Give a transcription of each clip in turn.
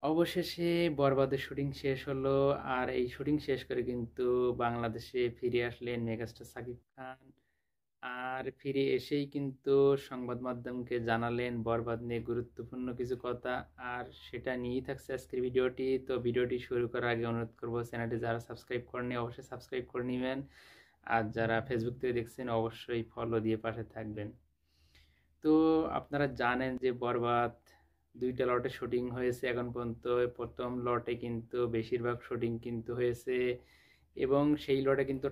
অবশেষে বরবাদের শুটিং শেষ হলো। আর এই শুটিং শেষ করে কিন্তু বাংলাদেশে ফিরে আসলেন মেগাস্টার সাকিব খান। আর ফিরে এসেই কিন্তু সংবাদ মাধ্যমকে জানালেন বরবাদ নিয়ে গুরুত্বপূর্ণ কিছু কথা। আর সেটা নিয়েই থাকছে আজকের ভিডিওটি। তো ভিডিওটি শুরু করার আগে অনুরোধ করবো, চ্যানেলটি যারা সাবস্ক্রাইব করেনি অবশ্যই সাবস্ক্রাইব করে নেবেন। আর যারা ফেসবুক থেকে দেখছেন অবশ্যই ফলো দিয়ে পাশে থাকবেন। তো আপনারা জানেন যে বরবাদ দুইটা লটে শুটিং হয়েছে এখন পর্যন্ত। প্রথম লটে কিন্তু বেশিরভাগ শুটিং কিন্তু হয়েছে, এবং সেই লটে কিন্তু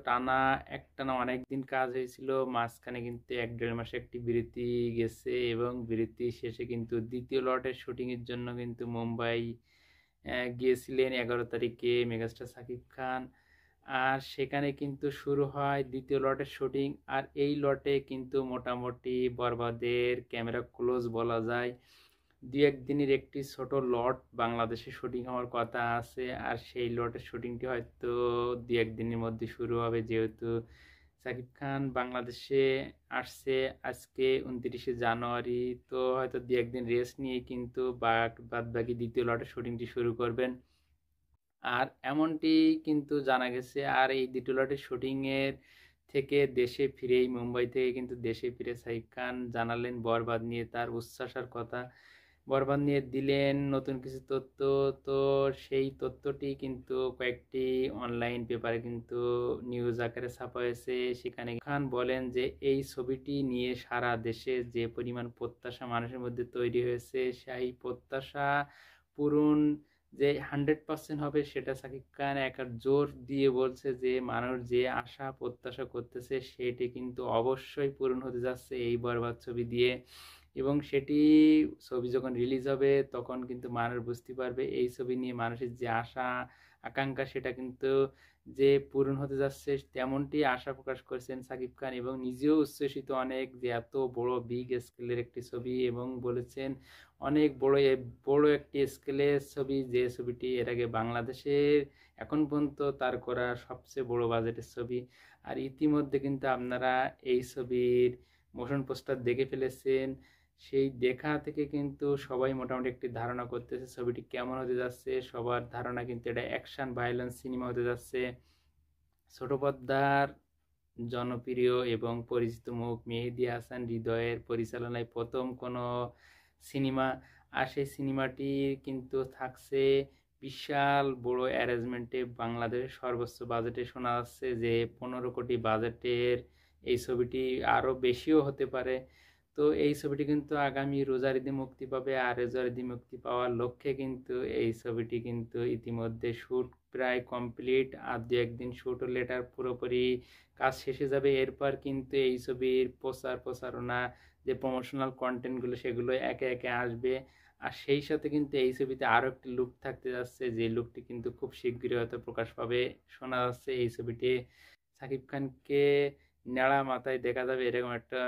একটানা অনেক দিন কাজ হয়েছিল। মাঝখানে কিন্তু 1-1.5 মাসে একটি বিরতি গেছে, এবং বিরতি শেষে কিন্তু দ্বিতীয় লটের শুটিংয়ের জন্য কিন্তু মুম্বাই গিয়েছিলেন 11 তারিখে মেগাস্টার সাকিব খান। আর সেখানে কিন্তু শুরু হয় দ্বিতীয় লটের শুটিং। আর এই লটে কিন্তু মোটামুটি বরবাদের ক্যামেরা ক্লোজ বলা যায়। দু একদিনের একটি ছোট লট বাংলাদেশে শুটিং হওয়ার কথা আছে, আর সেই লটের শুটিংটি হয়তো দু একদিনের মধ্যে শুরু হবে, যেহেতু সাকিব খান বাংলাদেশে আসছে আজকে 29শে জানুয়ারি। তো হয়তো দু একদিন রেস্ট নিয়ে কিন্তু বাদ বাকি দ্বিতীয় লটের শুটিংটি শুরু করবেন। আর এমনটি কিন্তু জানা গেছে। আর এই দ্বিতীয় লটের শুটিংয়ের থেকে দেশে ফিরেই, মুম্বাই থেকে কিন্তু দেশে ফিরে সাকিব খান জানালেন বরবাদ নিয়ে তার উচ্ছ্বাসার কথা। বরবাদ নিয়ে দিলেন নতুন কিছু তথ্য। তো সেই তথ্যটি কিন্তু কয়েকটি অনলাইন পেপারে কিন্তু নিউজ আকারে ছাপা হয়েছে। সেখানে খান বলেন যে এই ছবিটি নিয়ে সারা দেশে যে পরিমাণ প্রত্যাশা মানুষের মধ্যে তৈরি হয়েছে, সেই প্রত্যাশা পূরণ যে 100% হবে সেটা সাকিব খান একা জোর দিয়ে বলছে যে মানুষ যে আশা প্রত্যাশা করতেছে সেটি কিন্তু অবশ্যই পূরণ হতে যাচ্ছে এই বরবাদ ছবি দিয়ে। এবং সেটি ছবি যখন রিলিজ হবে তখন কিন্তু মানুষ বুঝতে পারবে এই ছবি নিয়ে মানুষের যে আশা আকাঙ্ক্ষা সেটা কিন্তু যে পূরণ হতে যাচ্ছে, তেমনটি আশা প্রকাশ করেছেন সাকিব খান, এবং নিজেও উচ্ছ্বসিত অনেক যে এত বড় বিগ স্কেলের একটি ছবি। এবং বলেছেন অনেক বড় একটি স্কেলের ছবি, যে ছবিটি এর আগে বাংলাদেশের এখন পর্যন্ত তার করা সবচেয়ে বড় বাজেটের ছবি। আর ইতিমধ্যে কিন্তু আপনারা এই ছবির মোশন পোস্টার দেখে ফেলেছেন। সেই দেখা থেকে কিন্তু সবাই মোটামুটি একটি ধারণা করতেছে ছবিটি কেমন হতে যাচ্ছে। সবার ধারণা কিন্তু এটা অ্যাকশন ভায়োলেন্স সিনেমা হতে যাচ্ছে। ছোট পর্দার জনপ্রিয় এবং পরিচিত মুখ মেহেদী হাসান হৃদয়ের পরিচালনায় প্রথম কোনো সিনেমা। আর সেই সিনেমাটি কিন্তু থাকছে বিশাল বড় অ্যারেঞ্জমেন্টে। বাংলাদেশের সর্বোচ্চ বাজেটে শোনা যাচ্ছে যে 15 কোটি বাজেটের এই ছবিটি, আরও বেশিও হতে পারে। তো এই ছবিটি কিন্তু আগামী রোজার ঈদে মুক্তি পাবে। আর রোজার ঈদে মুক্তি পাওয়ার লক্ষ্যে কিন্তু এই ছবিটি কিন্তু ইতিমধ্যে শ্যুট প্রায় কমপ্লিট। আর দু একদিন শ্যুট হলে এটার পুরোপুরি কাজ শেষে যাবে। এরপর কিন্তু এই ছবির প্রচারণা যে প্রমোশনাল কন্টেন্টগুলো সেগুলো একে একে আসবে। আর সেই সাথে কিন্তু এই ছবিতে আরও একটি লুক থাকতে যাচ্ছে, যে লুকটি কিন্তু খুব শীঘ্রই হয়তো প্রকাশ পাবে। শোনা যাচ্ছে এই ছবিটি সাকিব খানকে ন্যাড়া মাথায় দেখা যাবে এরকম একটা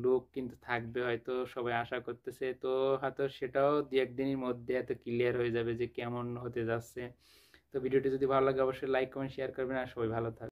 লুক কিন্তু থাকবে হয়তো, সবাই আশা করতেছে। তো হয়তো সেটাও দু একদিনের মধ্যে এত ক্লিয়ার হয়ে যাবে যে কেমন হতে যাচ্ছে। তো ভিডিওটি যদি ভালো লাগে অবশ্যই লাইক কমেন্ট শেয়ার করবেন, আর সবাই ভালো থাকবে।